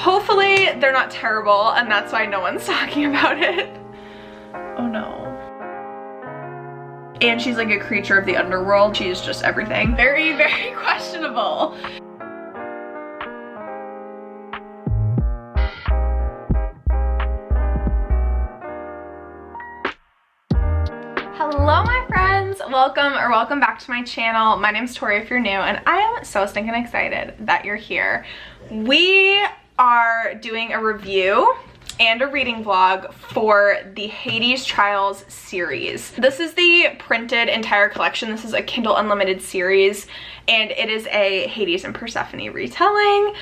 Hopefully they're not terrible and that's why no one's talking about it. Oh no. And she's like a creature of the underworld. She's just everything. Very, very questionable. Hello my friends, welcome back to my channel. My name's Tori if you're new, and I am so stinking excited that you're here. We are doing a review and a reading vlog for the Hades Trials series. This is the printed entire collection. This is a Kindle Unlimited series, and it is a Hades and Persephone retelling.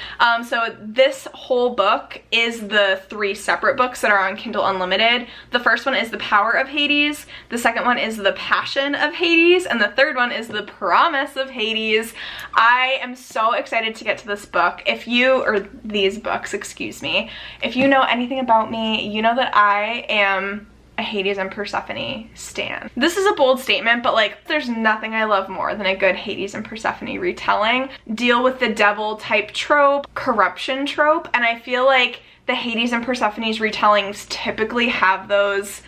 So this whole book is the 3 separate books that are on Kindle Unlimited. The first one is The Power of Hades, the second one is The Passion of Hades, and the third one is The Promise of Hades. I am so excited to get to this book. If you, or these books, excuse me, if you know anything about me, you know that I am a Hades and Persephone stan. This is a bold statement, but like there's nothing I love more than a good Hades and Persephone retelling. Deal with the devil type trope, corruption trope, and I feel like the Hades and Persephone's retellings typically have those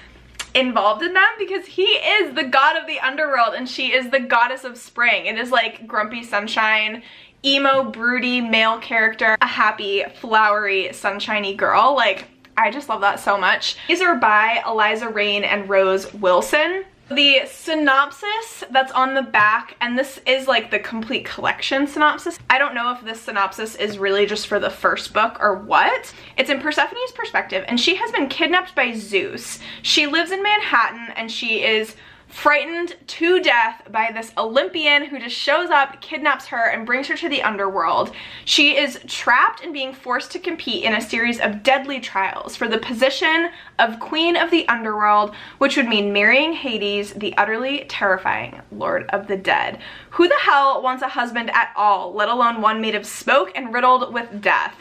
involved in them because he is the god of the underworld and she is the goddess of spring. It is like grumpy sunshine, emo, broody male character, a happy, flowery, sunshiny girl. Like, I just love that so much. These are by Eliza Rain and Rose Wilson. The synopsis that's on the back, and this is like the complete collection synopsis. I don't know if this synopsis is really just for the first book or what. It's in Persephone's perspective, and she has been kidnapped by Zeus. She lives in Manhattan, and she is frightened to death by this Olympian who just shows up, kidnaps her, and brings her to the underworld. She is trapped and being forced to compete in a series of deadly trials for the position of Queen of the Underworld, which would mean marrying Hades, the utterly terrifying Lord of the Dead. Who the hell wants a husband at all, let alone one made of smoke and riddled with death?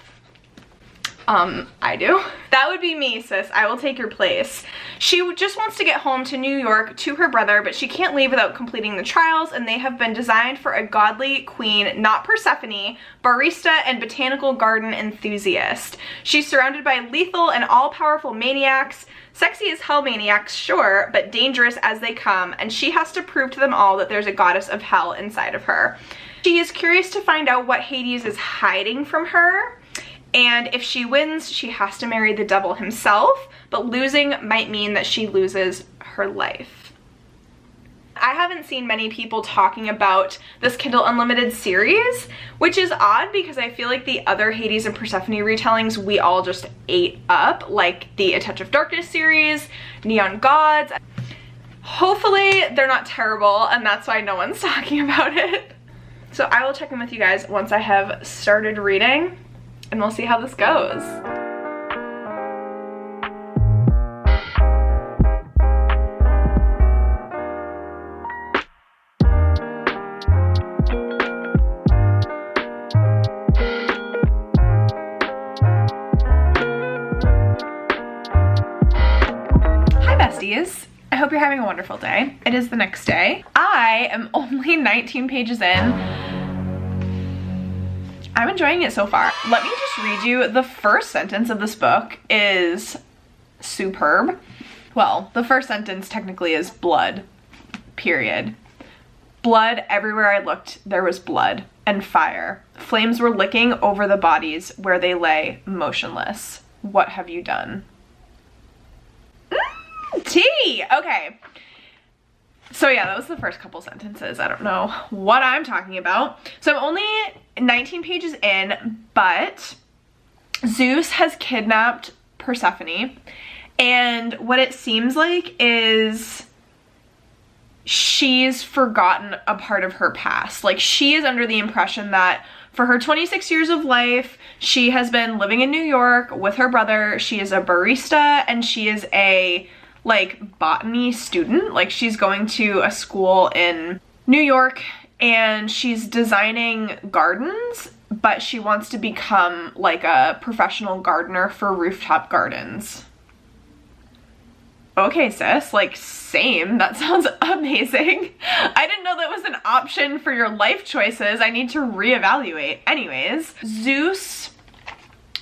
I do. That would be me, sis. I will take your place. She just wants to get home to New York to her brother, but she can't leave without completing the trials, and they have been designed for a godly queen, not Persephone, barista and botanical garden enthusiast. She's surrounded by lethal and all-powerful maniacs, sexy as hell maniacs, sure, but dangerous as they come, and she has to prove to them all that there's a goddess of hell inside of her. She is curious to find out what Hades is hiding from her, and if she wins, she has to marry the devil himself, but losing might mean that she loses her life. I haven't seen many people talking about this Kindle Unlimited series, which is odd because I feel like the other Hades and Persephone retellings we all just ate up, like the A Touch of Darkness series, Neon Gods. Hopefully they're not terrible and that's why no one's talking about it. So I will check in with you guys once I have started reading, and we'll see how this goes. Hi besties. I hope you're having a wonderful day. It is the next day. I am only 19 pages in. I'm enjoying it so far. Let me just read you, the first sentence of this book is superb. Well, the first sentence technically is blood, period. Blood, everywhere I looked, there was blood and fire. Flames were licking over the bodies where they lay motionless. What have you done? Tea! Okay. So yeah, that was the first couple sentences. I don't know what I'm talking about. So I'm only 19 pages in, but Zeus has kidnapped Persephone, and what it seems like is she's forgotten a part of her past. Like, she is under the impression that for her 26 years of life, she has been living in New York with her brother. She is a barista and she is a like botany student. Like, she's going to a school in New York and she's designing gardens, but she wants to become like a professional gardener for rooftop gardens. Okay, sis, like, same. That sounds amazing. I didn't know that was an option for your life choices. I need to reevaluate. Anyways, Zeus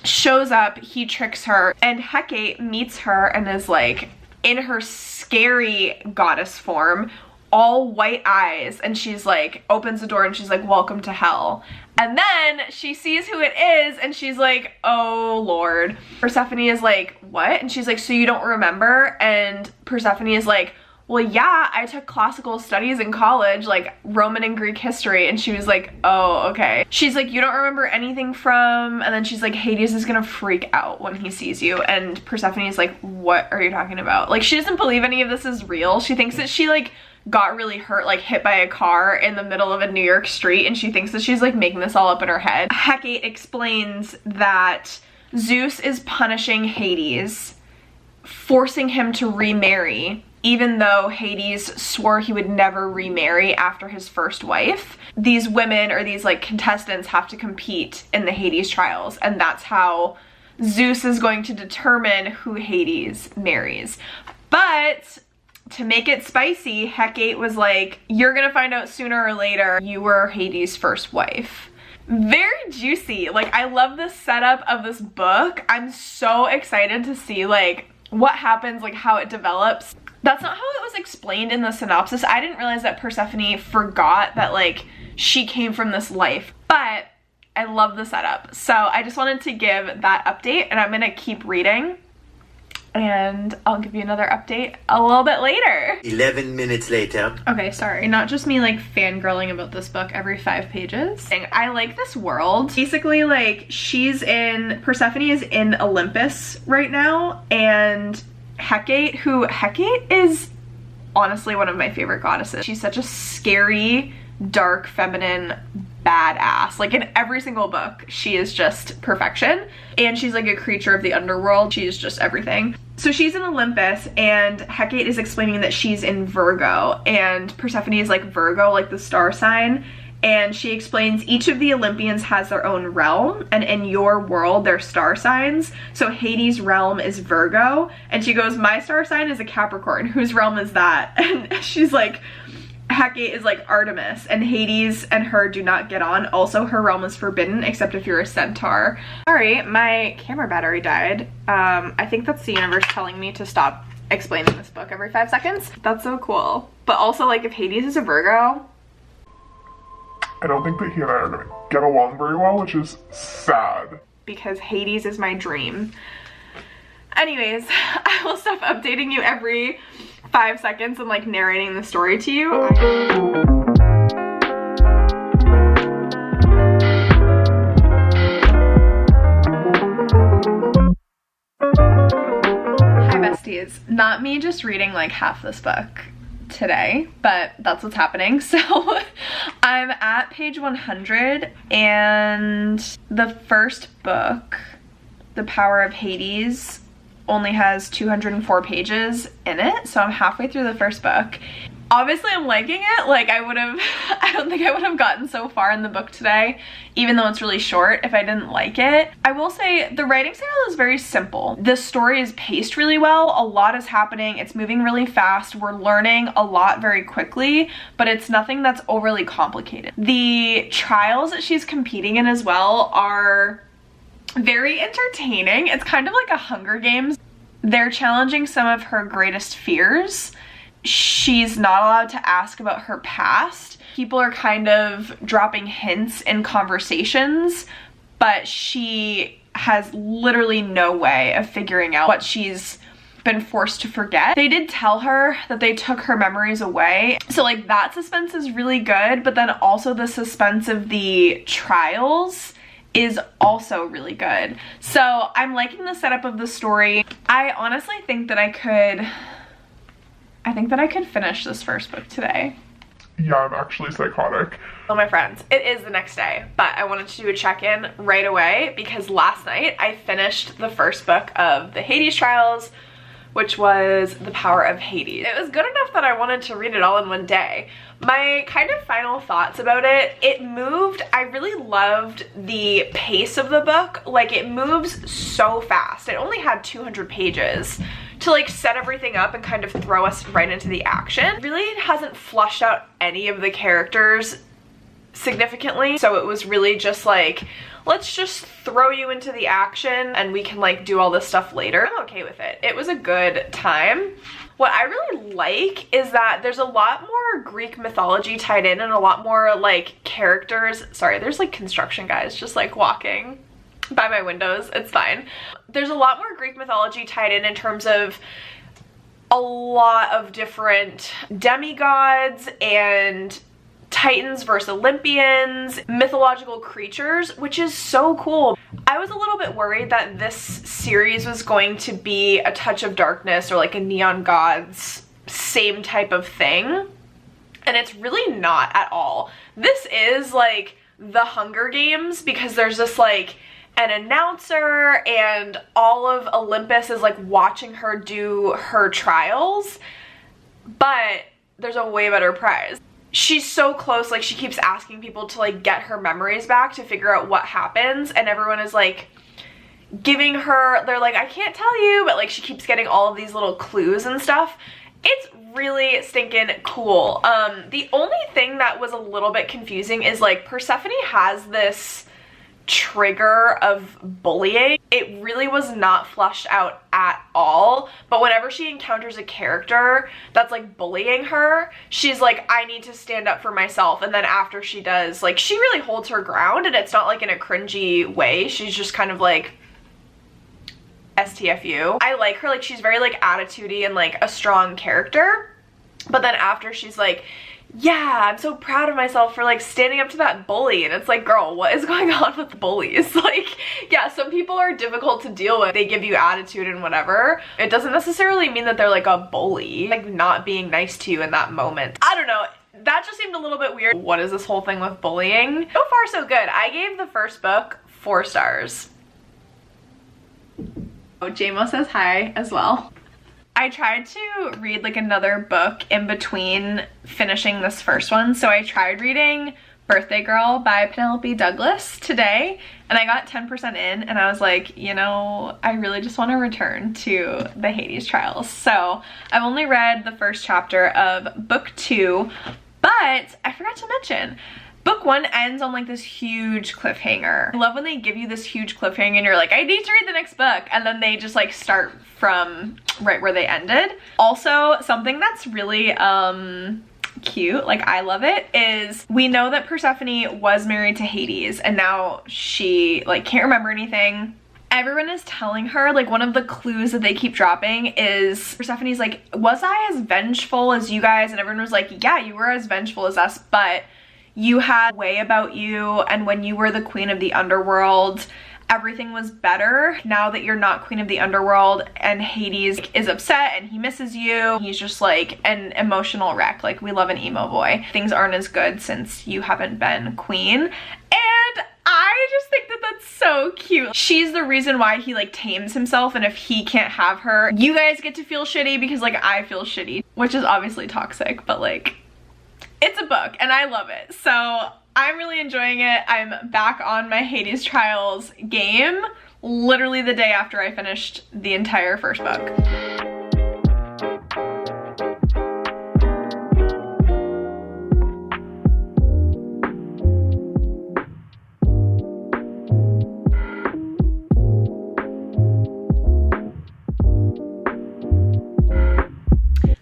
shows up, he tricks her, and Hecate meets her and is like in her scary goddess form, all white eyes, and she's like, opens the door and she's like, welcome to hell. And then she sees who it is and she's like, oh Lord. Persephone is like, what? And she's like, so you don't remember? And Persephone is like, well, yeah, I took classical studies in college, like Roman and Greek history. And she was like, oh, okay. She's like, you don't remember anything from, and then she's like, Hades is gonna freak out when he sees you. And Persephone is like, what are you talking about? Like, she doesn't believe any of this is real. She thinks that she like got really hurt, like hit by a car in the middle of a New York street, and she thinks that she's like making this all up in her head. Hecate explains that Zeus is punishing Hades, forcing him to remarry, even though Hades swore he would never remarry after his first wife. These women, or these like contestants, have to compete in the Hades trials, and that's how Zeus is going to determine who Hades marries. But to make it spicy, Hecate was like, you're gonna find out sooner or later you were Hades' first wife. Very juicy. Like, I love the setup of this book. I'm so excited to see like what happens, like how it develops. That's not how it was explained in the synopsis. I didn't realize that Persephone forgot that like she came from this life, but I love the setup. So I just wanted to give that update, and I'm gonna keep reading, and I'll give you another update a little bit later. 11 minutes later. Okay, sorry, not just me like fangirling about this book every 5 pages. I like this world. Basically, like, Persephone is in Olympus right now, and Hecate is honestly one of my favorite goddesses. She's such a scary, dark, feminine badass. Like, in every single book, she is just perfection. And she's like a creature of the underworld. She's just everything. So she's in Olympus, and Hecate is explaining that she's in Virgo, and Persephone is like Virgo, like the star sign. And she explains each of the Olympians has their own realm, and in your world they're star signs. So Hades' realm is Virgo, and she goes, my star sign is a Capricorn. Whose realm is that? And she's like, Hecate is like Artemis, and Hades and her do not get on. Also, her realm is forbidden except if you're a centaur. Sorry, my camera battery died. I think that's the universe telling me to stop explaining this book every 5 seconds. That's so cool. But also, like, if Hades is a Virgo, I don't think that he and I are gonna get along very well, which is sad. Because Hades is my dream. Anyways, I will stop updating you every 5 seconds and like narrating the story to you. Hi besties. Not me just reading like half this book today, but that's what's happening. So I'm at page 100, and the first book, The Power of Hades, only has 204 pages in it, so I'm halfway through the first book. Obviously I'm liking it. Like, I don't think I would have gotten so far in the book today, even though it's really short, if I didn't like it. I will say the writing style is very simple. The story is paced really well. A lot is happening. It's moving really fast. We're learning a lot very quickly, but it's nothing that's overly complicated. The trials that she's competing in as well are very entertaining. It's kind of like a Hunger Games. They're challenging some of her greatest fears. She's not allowed to ask about her past. People are kind of dropping hints in conversations, but she has literally no way of figuring out what she's been forced to forget. They did tell her that they took her memories away, so like that suspense is really good, but then also the suspense of the trials is also really good. So I'm liking the setup of the story. I honestly think that I could finish this first book today. Yeah, I'm actually psychotic. Well, my friends, it is the next day, but I wanted to do a check-in right away because last night I finished the first book of the Hades trials, which was The Power of Hades. It was good enough that I wanted to read it all in one day. My kind of final thoughts about it, I really loved the pace of the book. Like, it moves so fast. It only had 200 pages to like set everything up and kind of throw us right into the action. Really, it hasn't flushed out any of the characters significantly, so it was really just like, let's just throw you into the action and we can like do all this stuff later. I'm okay with it. It was a good time. What I really like is that there's a lot more Greek mythology tied in and a lot more like characters. Sorry, there's like construction guys just like walking by my windows. It's fine. There's a lot more Greek mythology tied in terms of a lot of different demigods and Titans versus Olympians, mythological creatures, which is so cool. I was a little bit worried that this series was going to be a touch of darkness or like a Neon Gods same type of thing, and it's really not at all. This is like the Hunger Games because there's this like an announcer and all of Olympus is like watching her do her trials, but there's a way better prize. She's so close, like she keeps asking people to like get her memories back to figure out what happens, and everyone is like giving her, they're like, I can't tell you, but like she keeps getting all of these little clues and stuff. It's really stinking cool. The only thing that was a little bit confusing is like Persephone has this trigger of bullying. It really was not fleshed out at all, but whenever she encounters a character that's like bullying her, she's like, I need to stand up for myself, and then after she does, like she really holds her ground, and it's not like in a cringy way. She's just kind of like STFU. I like her, like she's very like attitudey and like a strong character, but then after she's like, yeah, I'm so proud of myself for like standing up to that bully, and it's like, girl, what is going on with bullies? Like, yeah, some people are difficult to deal with. They give you attitude and whatever. It doesn't necessarily mean that they're like a bully, like not being nice to you in that moment. I don't know. That just seemed a little bit weird. What is this whole thing with bullying? So far, so good. I gave the first book 4 stars. Oh, JMO says hi as well. I tried to read like another book in between finishing this first one. So I tried reading Birthday Girl by Penelope Douglas today, and I got 10% in, and I was like, you know, I really just want to return to the Hades trials. So I've only read the first chapter of book 2, but I forgot to mention, book 1 ends on like this huge cliffhanger. I love when they give you this huge cliffhanger and you're like, I need to read the next book, and then they just like start from right where they ended. Also, something that's really cute, like I love it, is we know that Persephone was married to Hades, and now she like can't remember anything. Everyone is telling her, like one of the clues that they keep dropping is Persephone's like, was I as vengeful as you guys? And everyone was like, yeah, you were as vengeful as us, but you had a way about you, and when you were the queen of the underworld, everything was better. Now that you're not queen of the underworld and Hades is upset and he misses you, he's just like an emotional wreck. Like, we love an emo boy. Things aren't as good since you haven't been queen. And I just think that that's so cute. She's the reason why he like tames himself, and if he can't have her, you guys get to feel shitty because like I feel shitty, which is obviously toxic, but like it's a book and I love it. So I'm really enjoying it. I'm back on my Hades Trials game literally the day after I finished the entire first book.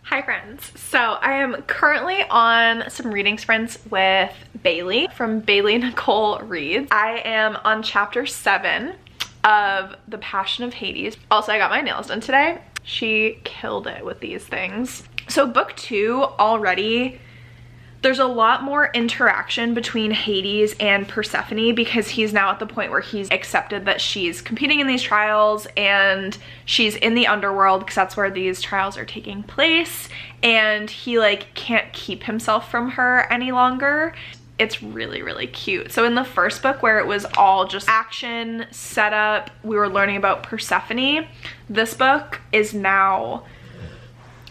Hi friends, so I am currently on some reading sprints with Bailey from Bailey Nicole Reads. I am on chapter 7 of The Passion of Hades. Also, I got my nails done today. She killed it with these things. So book 2 already, there's a lot more interaction between Hades and Persephone because he's now at the point where he's accepted that she's competing in these trials and she's in the underworld because that's where these trials are taking place, and he like can't keep himself from her any longer. It's really, really cute. So in the first book where it was all just action, setup, we were learning about Persephone, this book is now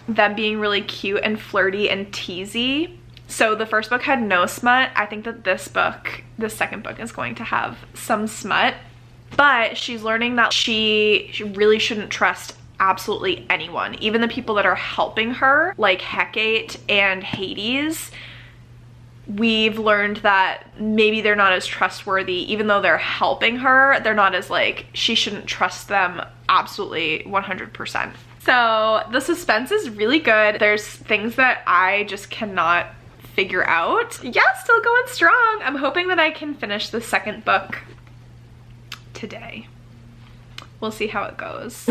them being really cute and flirty and teasy. So the first book had no smut. I think that this book, the second book, is going to have some smut, but she's learning that she really shouldn't trust absolutely anyone, even the people that are helping her, like Hecate and Hades. we've learned that maybe they're not as trustworthy. Even though they're helping her, they're not as like, she shouldn't trust them absolutely 100%. So the suspense is really good. There's things that I just cannot figure out. Yeah, still going strong. I'm hoping that I can finish the second book today. We'll see how it goes.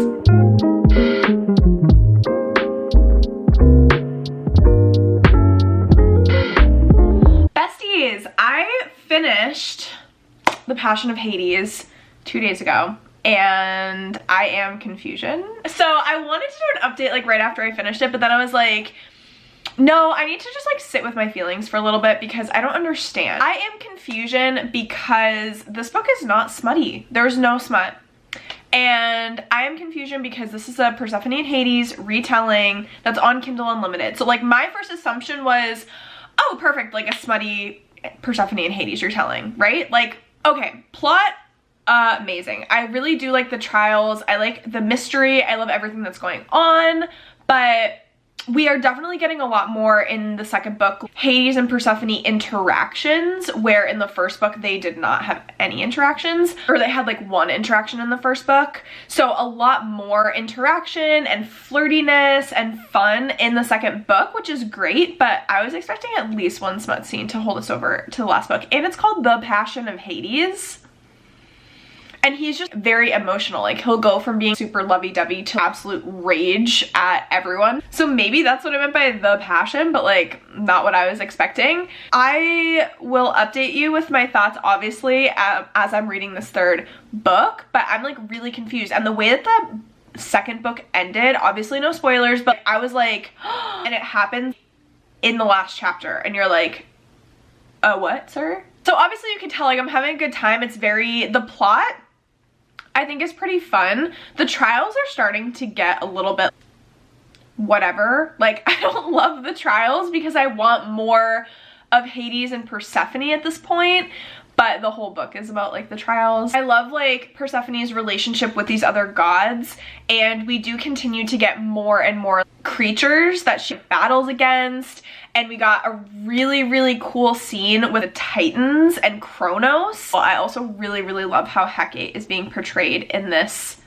Besties, I finished The Passion of Hades 2 days ago, and I am confusion. So I wanted to do an update like right after I finished it, but then I was like, no, I need to just like sit with my feelings for a little bit because I don't understand. I am confusion because this book is not smutty. There's no smut. And I am confusion because this is a Persephone and Hades retelling that's on Kindle Unlimited. So like my first assumption was, oh, perfect, like a smutty Persephone and Hades retelling, right? Like, okay, plot, amazing. I really do like the trials. I like the mystery. I love everything that's going on, but we are definitely getting a lot more in the second book. Hades and Persephone interactions, where in the first book they did not have any interactions, or they had like one interaction in the first book. So a lot more interaction and flirtiness and fun in the second book, which is great, but I was expecting at least one smut scene to hold us over to the last book. And it's called The Passion of Hades. And he's just very emotional. Like, he'll go from being super lovey-dovey to absolute rage at everyone. So maybe that's what I meant by the passion, but like not what I was expecting. I will update you with my thoughts, obviously, as I'm reading this third book, but I'm like really confused. And the way that the second book ended, obviously no spoilers, but I was like, and it happens in the last chapter, and you're like, what, sir? So obviously you can tell like I'm having a good time. It's the plot I think is pretty fun. The trials are starting to get a little bit whatever. Like, I don't love the trials because I want more of Hades and Persephone at this point, but the whole book is about like the trials. I love like Persephone's relationship with these other gods, and we do continue to get more and more creatures that she battles against, and we got a really, really cool scene with the Titans and Kronos. I also really, really love how Hecate is being portrayed in this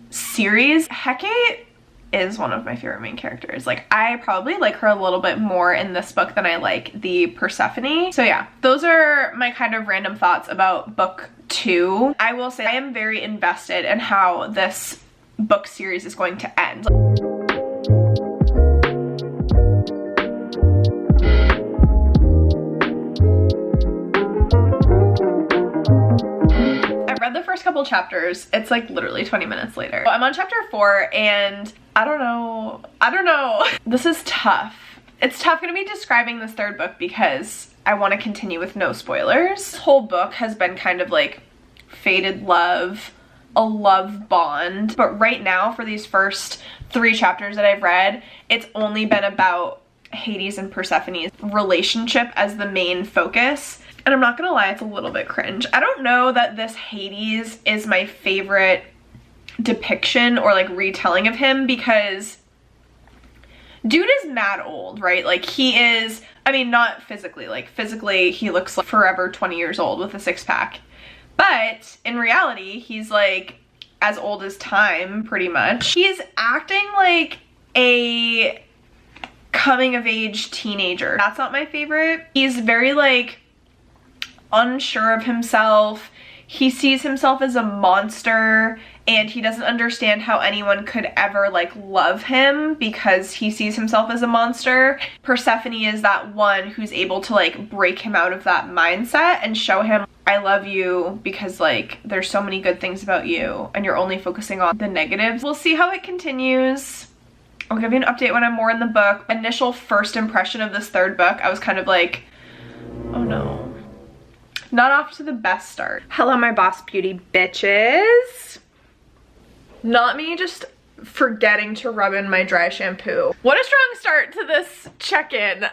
series. Hecate is one of my favorite main characters. Like, I probably like her a little bit more in this book than I like the Persephone. So yeah, those are my kind of random thoughts about book 2. I will say I am very invested in how this book series is going to end. Read the first couple chapters. It's like literally 20 minutes later. I'm on chapter 4 and I don't know. This is tough. It's tough gonna be describing this third book because I want to continue with no spoilers. This whole book has been kind of like fated love, a love bond. But right now for these first 3 chapters that I've read, it's only been about Hades and Persephone's relationship as the main focus. And I'm not gonna lie, it's a little bit cringe. I don't know that this Hades is my favorite depiction or like retelling of him because dude is mad old, right? Like he is, I mean, not physically, like physically he looks like forever 20 years old with a 6-pack. But in reality, he's like as old as time, pretty much. He's acting like a coming of age teenager. That's not my favorite. He's very like unsure of himself. He sees himself as a monster and he doesn't understand how anyone could ever like love him because he sees himself as a monster. Persephone is that one who's able to like break him out of that mindset and show him, I love you because like there's so many good things about you and you're only focusing on the negatives. We'll see how it continues. I'll give you an update when I'm more in the book. Initial first impression of this third book, I was kind of like, oh no. Not off to the best start. Hello, my Boss Beauty bitches. Not me just forgetting to rub in my dry shampoo. What a strong start to this check-in.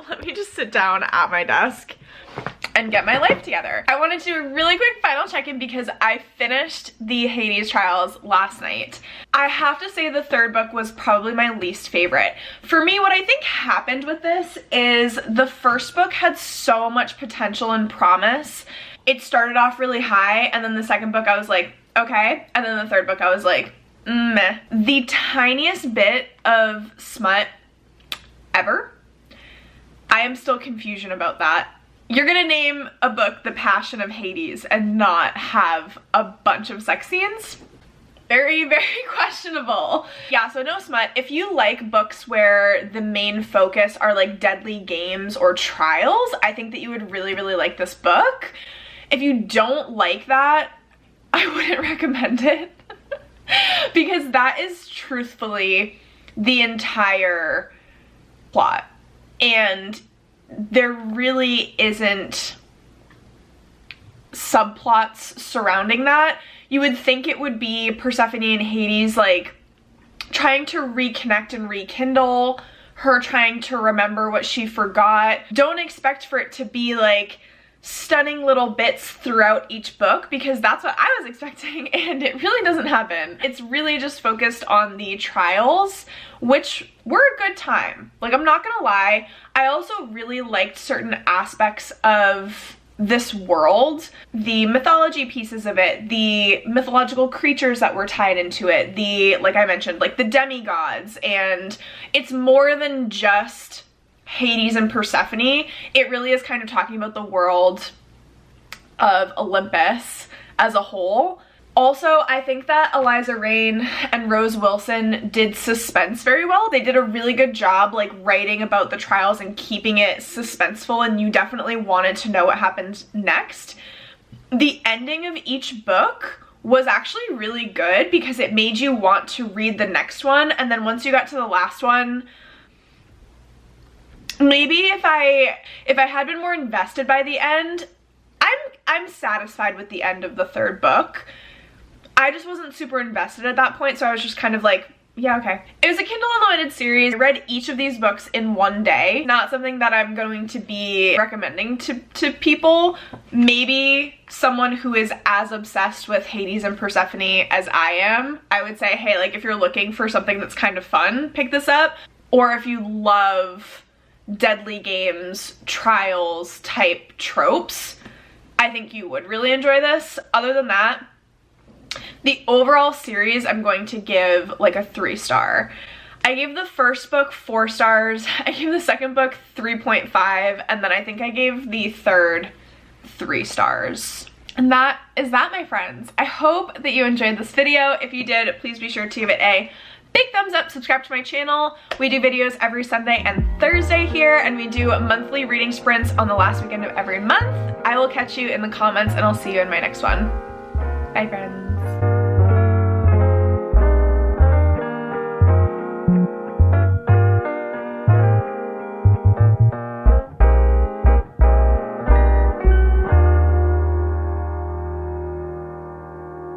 Let me just sit down at my desk and get my life together. I wanted to do a really quick final check-in because I finished the Hades trials last night. I have to say the third book was probably my least favorite. For me, what I think happened with this is the first book had so much potential and promise. It started off really high, and then the second book I was like, okay, and then the third book I was like, meh. The tiniest bit of smut ever. I am still confusion about that. You're gonna name a book The Passion of Hades and not have a bunch of sex scenes? Very, very questionable. Yeah, so no smut. If you like books where the main focus are like deadly games or trials, I think that you would really, really like this book. If you don't like that, I wouldn't recommend it because that is truthfully the entire plot. And there really isn't subplots surrounding that. You would think it would be Persephone and Hades like trying to reconnect and rekindle, her trying to remember what she forgot. Don't expect for it to be like stunning little bits throughout each book because that's what I was expecting and it really doesn't happen. It's really just focused on the trials, which were a good time. Like, I'm not gonna lie, I also really liked certain aspects of this world, the mythology pieces of it, the mythological creatures that were tied into it, the, like I mentioned, like the demigods, and it's more than just Hades and Persephone. It really is kind of talking about the world of Olympus as a whole. Also, I think that Eliza Reign and Rose Wilson did suspense very well. They did a really good job like writing about the trials and keeping it suspenseful, and you definitely wanted to know what happened next. The ending of each book was actually really good because it made you want to read the next one, and then once you got to the last one, maybe if I had been more invested by the end, I'm satisfied with the end of the third book. I just wasn't super invested at that point, so I was just kind of like, yeah, okay. It was a Kindle Unlimited series. I read each of these books in one day. Not something that I'm going to be recommending to people. Maybe someone who is as obsessed with Hades and Persephone as I am. I would say, hey, like if you're looking for something that's kind of fun, pick this up. Or if you love deadly games, trials type tropes, I think you would really enjoy this. Other than that, the overall series I'm going to give like a 3-star. I gave the first book 4 stars, I gave the second book 3.5, and then I think I gave the third 3 stars. And that is that, my friends. I hope that you enjoyed this video. If you did, please be sure to give it a big thumbs up, subscribe to my channel. We do videos every Sunday and Thursday here, and we do monthly reading sprints on the last weekend of every month. I will catch you in the comments, and I'll see you in my next one. Bye, friends.